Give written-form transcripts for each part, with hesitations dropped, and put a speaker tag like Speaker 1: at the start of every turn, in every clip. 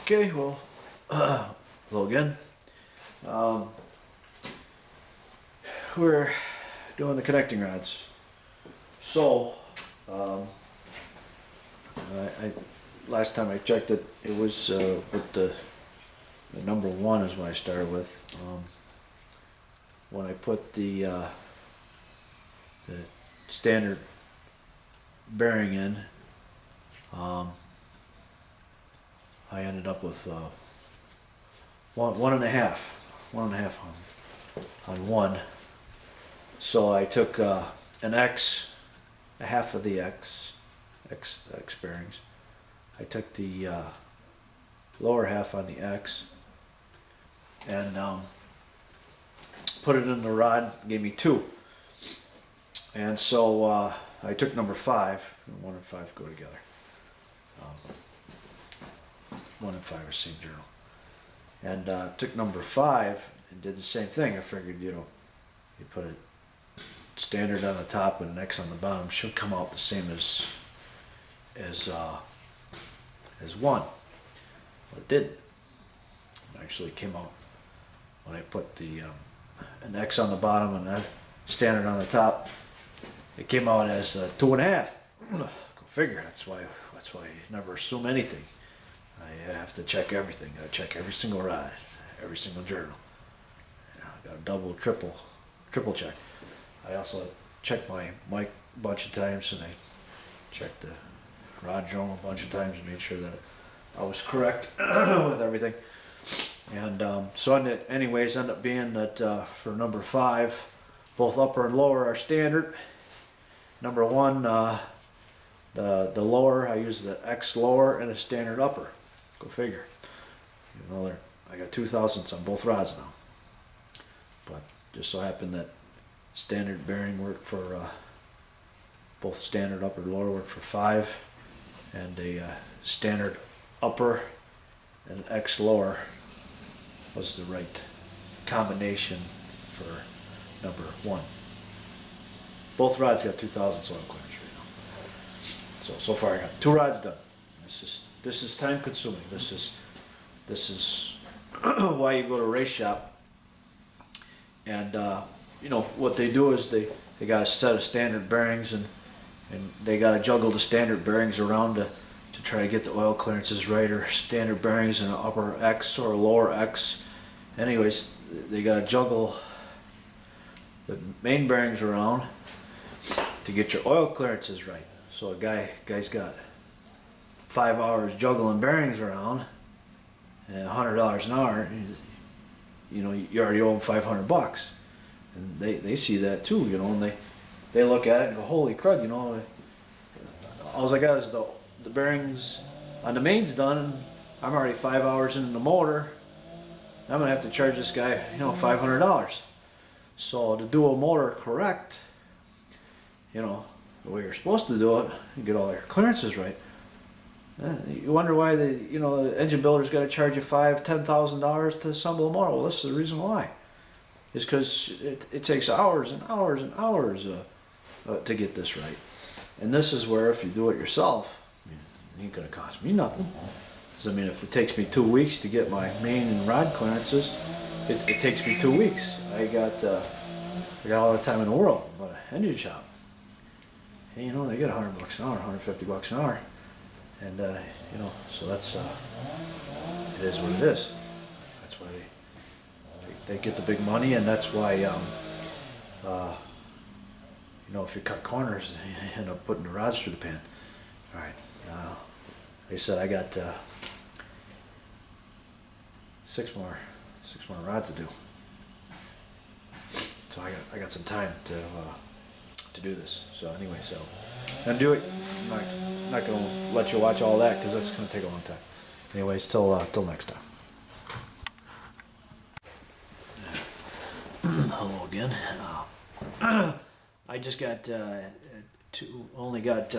Speaker 1: Okay, well, hello again. Um, we're doing the connecting rods. So, um, I last time I checked it, it was with the number one is what I started with. When I put the standard bearing in, I ended up with one and a half on one. So I took an X, a half of the X bearings. I took the lower half on the X and put it in the rod. Gave me two, and so I took number 5. 1 and 5 go together. 1 and 5 are same journal. And took number 5 and did the same thing. I figured, you put it standard on the top and an X on the bottom, should come out the same as one. Well, it didn't. It actually came out when I put the an X on the bottom and a standard on the top. It came out as 2.5. Go figure. That's why you never assume anything. I have to check everything. I check every single rod, every single journal. I got a double, triple check. I also checked my mic a bunch of times, and I checked the rod journal a bunch of times and made sure that I was correct with everything. And so anyways, ended up being that for number 5, both upper and lower are standard. Number 1, the lower, I use the X lower and a standard upper. Go figure. I got 2/1000ths on both rods now. But just so happened that standard bearing worked for both standard upper and lower worked for 5, and a standard upper and an X lower was the right combination for number 1. Both rods got 2/1000ths oil clearance right now. So far I got 2 rods done. This is time consuming. This is why you go to a race shop. And what they do is they got a set of standard bearings, and they got to juggle the standard bearings around to try to get the oil clearances right, or standard bearings in an upper X or a lower X. Anyways, they got to juggle the main bearings around to get your oil clearances right. So a guy's got 5 hours juggling bearings around, and $100 an hour. You already owe them $500, and they see that too, and they look at it and go, holy crud, all I got is the bearings on the main's done, and I'm already 5 hours into the motor. I'm gonna have to charge this guy, $500. So to do a motor correct, the way you're supposed to do it, you get all your clearances right. You wonder why the engine builder's got to charge you $5,000-$10,000 to assemble a motor. Well, this is the reason why. It's because it takes hours and hours and hours to get this right. And this is where, if you do it yourself, it ain't gonna cost me nothing. Because if it takes me 2 weeks to get my main and rod clearances, it takes me 2 weeks. I got all the time in the world. But an engine shop, they get $100 an hour, $150 an hour. And so that's it is what it is. That's why they get the big money, and that's why if you cut corners, you end up putting the rods through the pan. All right, like I said, I got 6 more rods to do. So I got some time to do this. So anyway, I'm gonna do it. I'm not gonna let you watch all that because that's gonna take a long time. Anyways, till next time. Hello again. I just got only got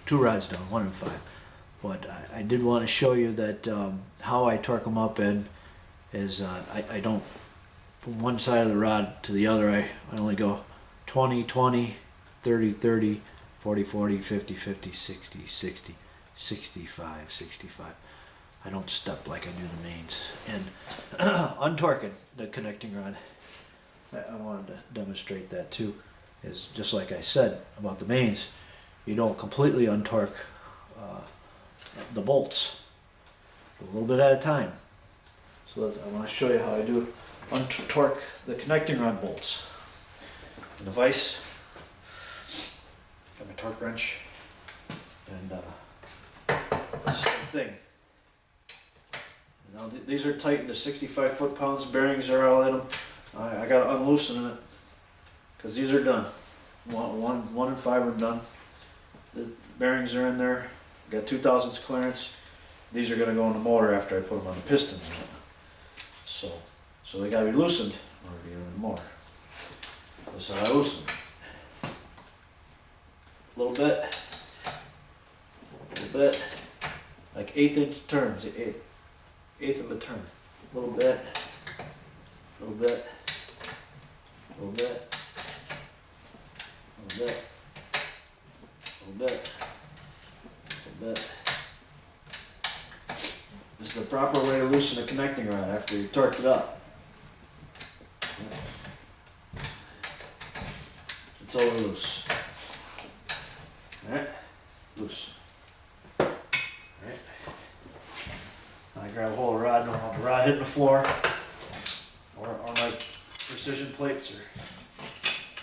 Speaker 1: 2 rods done, 1 and 5. But I did want to show you that how I torque them up is I don't, from one side of the rod to the other, I only go 20, 20, 30, 30, 40, 40, 50, 50, 60, 60, 65, 65. I don't step like I do the mains. And untorquing the connecting rod, I wanted to demonstrate that too, is just like I said about the mains, you don't completely untorque the bolts, a little bit at a time. So I want to show you how I do untorque the connecting rod bolts. And the vise, got my torque wrench, and same thing. Now these are tightened to 65 foot-pounds, bearings are all in them. I got to unloosen it because these are done. One and 5 are done. The bearings are in there. Got 2 thousandths clearance. These are going to go in the motor after I put them on the pistons. So they got to be loosened in order to get in the motor. This is how I loosen them. A little bit, like 1/8 inch turns, 1/8 of a turn. A little bit, a little bit, a little bit, a little bit, a little bit, a little bit. This is the proper way to loosen a connecting rod after you torque it up. It's all loose. Alright, loose. Alright. I grab a hold of the rod, don't want the rod hitting the floor, or my precision plates, or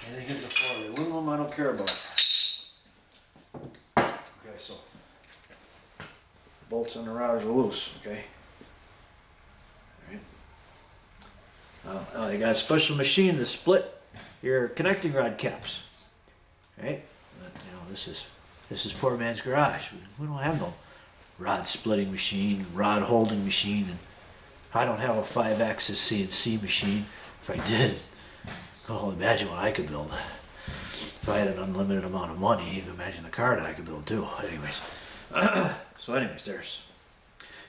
Speaker 1: anything hitting the floor. The aluminum I don't care about. Okay, so the bolts on the routers are loose, okay? Alright. Now you got a special machine to split your connecting rod caps. Right? You know, this is poor man's garage. We don't have no rod splitting machine, rod holding machine, and I don't have a 5-axis CNC machine. If I did, I can only imagine what I could build. If I had an unlimited amount of money, you can imagine the car that I could build too. Anyways, there's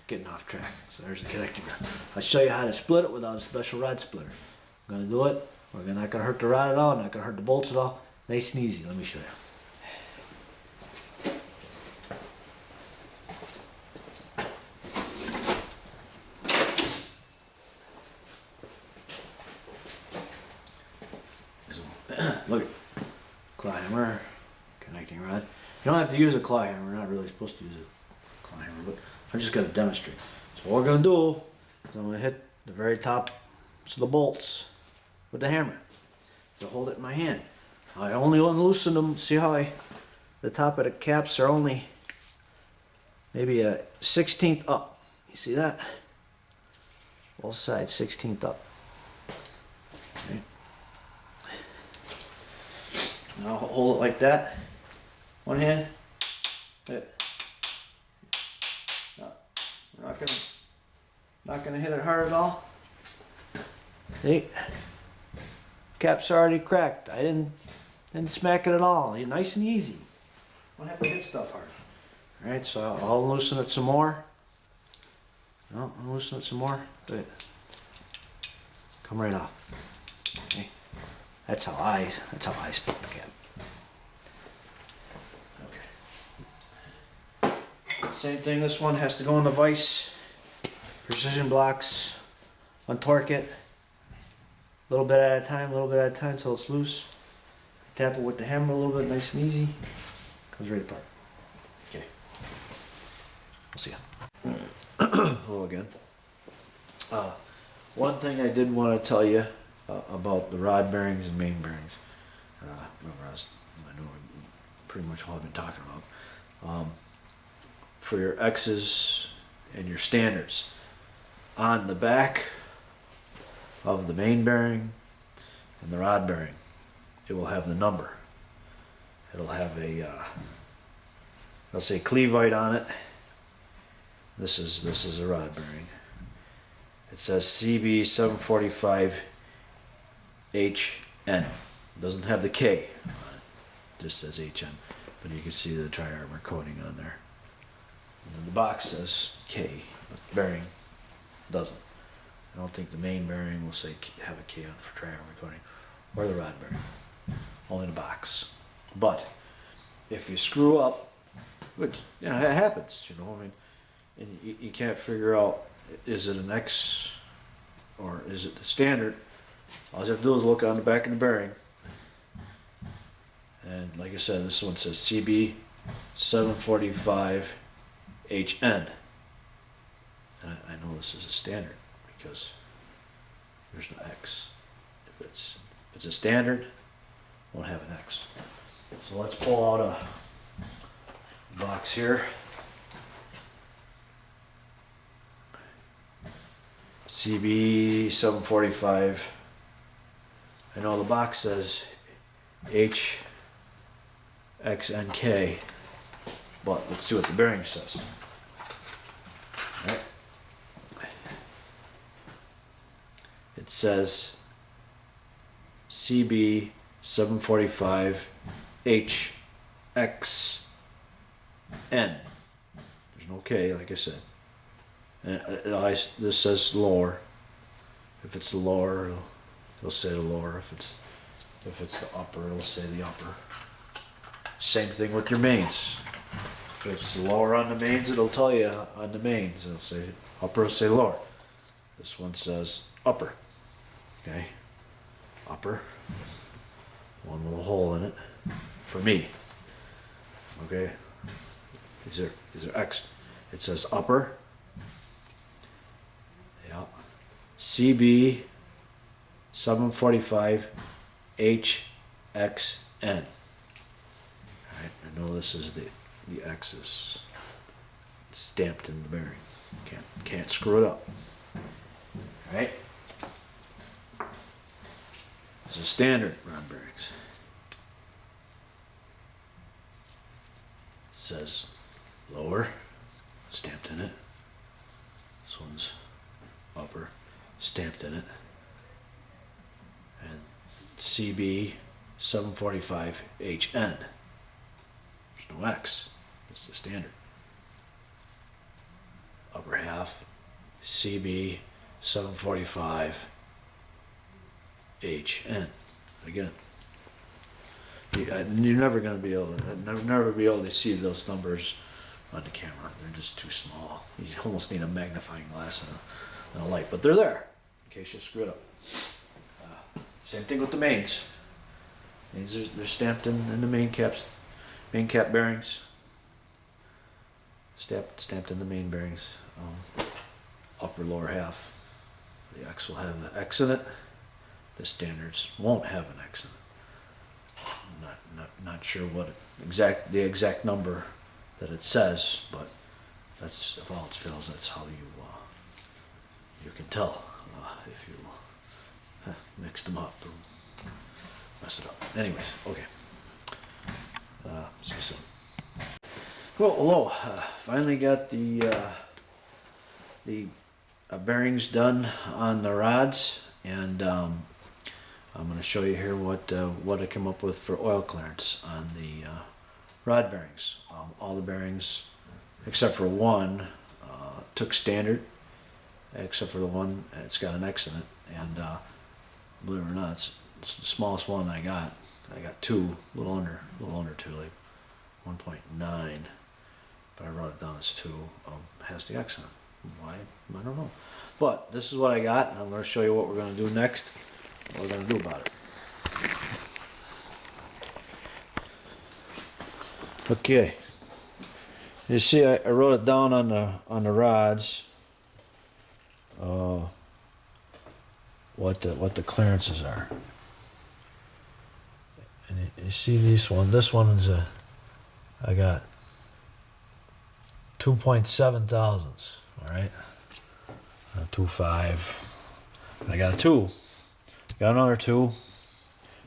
Speaker 1: getting off track. So there's the connecting rod. I'll show you how to split it without a special rod splitter. I'm gonna do it. We're not gonna hurt the rod at all. Not gonna hurt the bolts at all. Nice and easy. Let me show you. Look at claw hammer, connecting rod. You don't have to use a claw hammer. We're not really supposed to use a claw hammer, but I'm just going to demonstrate. So what we're going to do is I'm going to hit the very top of the bolts with the hammer. So hold it in my hand. I only unloosen them. See how the top of the caps are only maybe a 1/16 up. You see that? Both sides 1/16 up. Right. Now hold it like that. One hand. Hit. No, we're not gonna hit it hard at all. See? Cap's already cracked. I didn't smack it at all. Nice and easy. Don't have to hit stuff hard. Alright, so I'll loosen it some more. No, I'll loosen it some more. Good. Come right off. Okay. That's how I split the cap. Okay. Same thing, this one has to go in the vise. Precision blocks. Untorque it. A little bit at a time, till it's loose. Tap it with the hammer a little bit, nice and easy. Comes right apart. Okay. We'll see ya. Hello again. One thing I did want to tell you about the rod bearings and main bearings. I know pretty much all I've been talking about. For your X's and your standards, on the back of the main bearing and the rod bearing, it will have the number. It'll have a, I'll say Cleveite on it. This is a rod bearing. It says CB745HN. It doesn't have the K on it. It just says HN. But you can see the tri-armor coating on there. And then the box says K, but the bearing doesn't. I don't think the main bearing will say have a K on it for tri-armor coating, or the rod bearing. Only the box. But if you screw up, which it happens, I mean, and you can't figure out, is it an X or is it the standard, all you have to do is look on the back of the bearing. And like I said, this one says CB 745HN. And I know this is a standard because there's no X. If it's a standard, it won't have an X. So let's pull out a box here. CB 745. I know the box says HXNK, but let's see what the bearing says. All right. It says CB 745 HXN. There's no K, like I said. And this says lower. If it's the lower, it'll say the lower. If it's the upper, it'll say the upper. Same thing with your mains. If it's lower on the mains, it'll tell you on the mains. It'll say upper, it'll say lower. This one says upper. Okay, upper. One little hole in it for me. Okay, these are X. It says upper. Yeah, CB 745 HXN. Alright, I know this is the X is stamped in the bearing. Can't screw it up. Alright. It's a standard rod bearings. It says lower, stamped in it. This one's upper, stamped in it. And CB 745HN. There's no X. It's the standard. Upper half, CB 745HN. Again, you're never going to be able to, never be able to see those numbers on the camera. They're just too small. You almost need a magnifying glass and a light, but they're there in case you screw it up. Same thing with the mains. They're stamped in the main cap bearings. Stamped in the main bearings. Upper lower half. The X will have the X in it. The standards won't have an X in it. I'm not sure what the exact number that it says, but that's, if all else fails, that's how you can tell if you mixed them up or mess it up. Anyways, okay. So. Well, hello. Finally got the bearings done on the rods, and I'm going to show you here what I came up with for oil clearance on the rod bearings. All the bearings, except for one, took standard, except for the one it's got an X in it, and believe it or not, it's the smallest one I got. I got two, a little under two, like 1.9, but I wrote it down as 2. Has the X in it. Why? I don't know. But this is what I got, and I'm going to show you what we're going to do next. What we're going to do about it. Okay. You see, I wrote it down on the rods. What the clearances are. And you see this one. This one is I got 2.7 thousandths. All right. 2.5. I got a 2. Got another 2.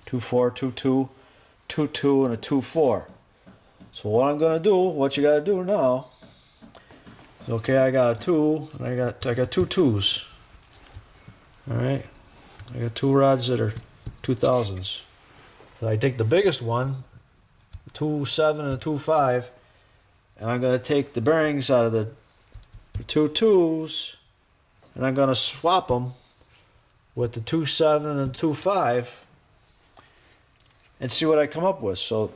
Speaker 1: 2.4, 2.2, 2.2, and a 2.4. So what I'm gonna do, what you gotta do now, is, okay, I got a 2, and I got 2 2s. All right. I got 2 rods that are 2,000s. So I take the biggest one, 2.7 and a 2.5, and I'm going to take the bearings out of the 2 2s, and I'm going to swap them with the 2.7 and the 2.5 and see what I come up with. So,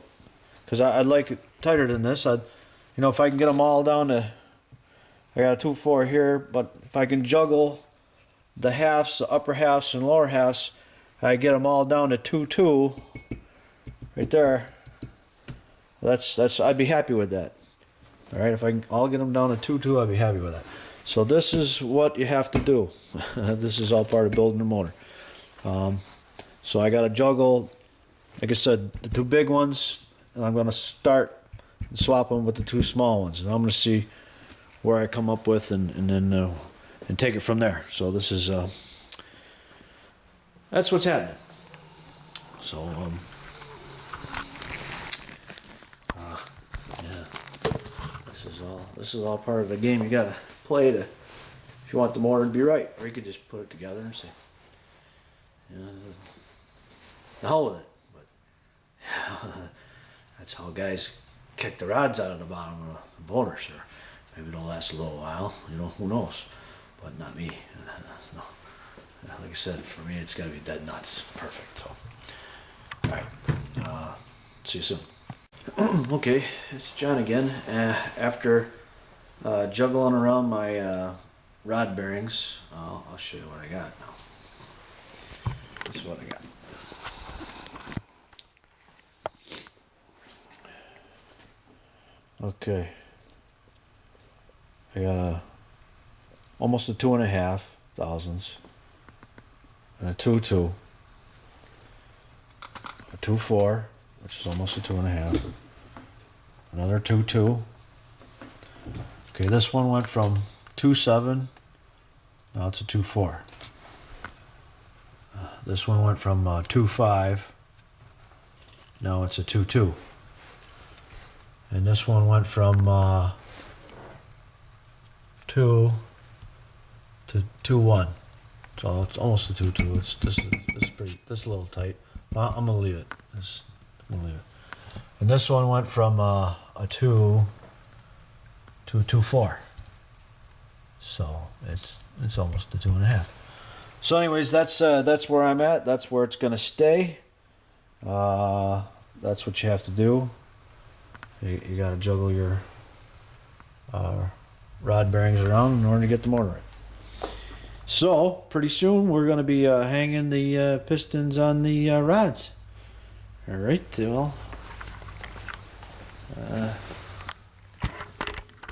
Speaker 1: because I'd like it tighter than this. If I can get them all down to I got a 2.4 here, but if I can juggle the halves, the upper halves and lower halves, I get them all down to 2.2 right there. That's I'd be happy with that. All right, if I can all get them down to 2.2, I'd be happy with that. So this is what you have to do. This is all part of building a motor. So I got to juggle, like I said, the two big ones, and I'm going to start and swap them with the two small ones, and I'm going to see where I come up with, and then and take it from there. So this is that's what's happening. So yeah, this is all part of the game you got to play to, if you want the motor to be right. Or you could just put it together and say, the hell with it. But that's how guys kick the rods out of the bottom of the motor, sir. Maybe it'll last a little while, who knows. But not me. No. Like I said, for me it's got to be dead nuts. Perfect. So, alright. See you soon. Okay, it's John again. After juggling around my rod bearings, I'll show you what I got now. This is what I got. Okay. I got almost a 2.5 thousandths, and a 2.2, a 2.4, which is almost a 2.5, another 2.2. Okay, this one went from 2.7, now it's a 2.4. This one went from 2.5, now it's a 2.2. And this one went from 2 to 2.1. So it's almost a 2.2. This is a little tight. I'm gonna leave it. I'm gonna leave it. And this one went from a 2 to a 2.4. So it's almost a 2.5. So anyways, that's where I'm at. That's where it's gonna stay. That's what you have to do. You got to juggle your rod bearings around in order to get the motor right. So pretty soon we're going to be hanging the pistons on the rods. All right, well,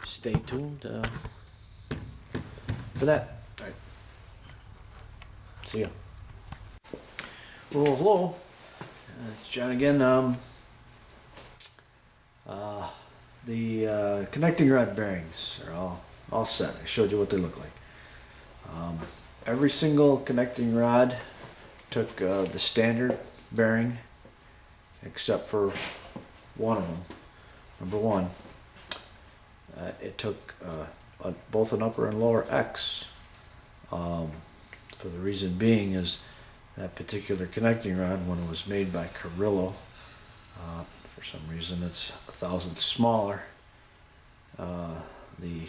Speaker 1: stay tuned for that. All right, see ya. Well, hello, it's John again. The connecting rod bearings are all set. I showed you what they look like. Every single connecting rod took the standard bearing, except for one of them. Number one, it took both an upper and lower X. For the reason being is that particular connecting rod, when it was made by Carrillo, for some reason it's 1/1000 smaller. The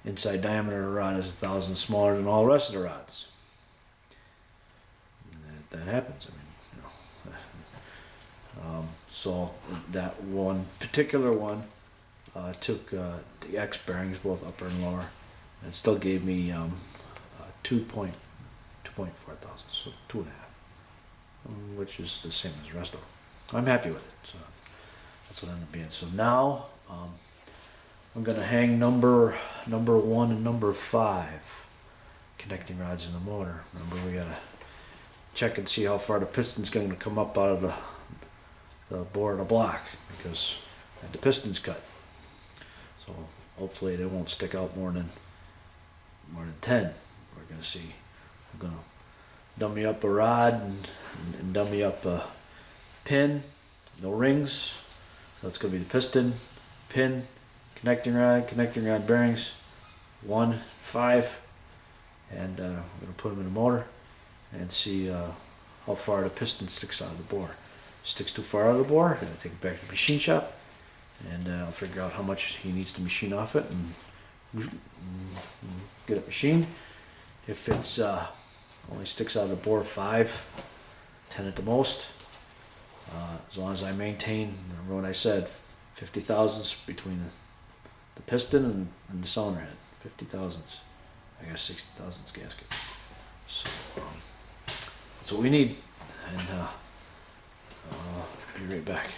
Speaker 1: inside diameter of the rod is 1/1000 smaller than all the rest of the rods. That happens. So that one particular one took the X bearings, both upper and lower, and still gave me 2.4 thousandths, so 2.5, which is the same as the rest of them. I'm happy with it. So that's what it ended up being. So now I'm going to hang number 1 and number 5 connecting rods in the motor. Remember, we got to check and see how far the piston's going to come up out of the bore of the block, because I had the pistons cut. So hopefully they won't stick out more than 10. We're going to see. I'm going to dummy up a rod and dummy up a pin, no rings. So that's going to be the piston, pin, connecting rod bearings, 1, 5, and we're going to put them in the motor and see how far the piston sticks out of the bore. Sticks too far out of the bore, I'm going to take it back to the machine shop, and I'll figure out how much he needs to machine off it and get it machined. If it's only sticks out of the bore 5, 10 at the most, as long as I maintain, remember what I said, 50 thousandths between the piston and the cylinder head, 50 thousandths. I guess 60 thousandths gasket. So that's what we need, and I'll be right back.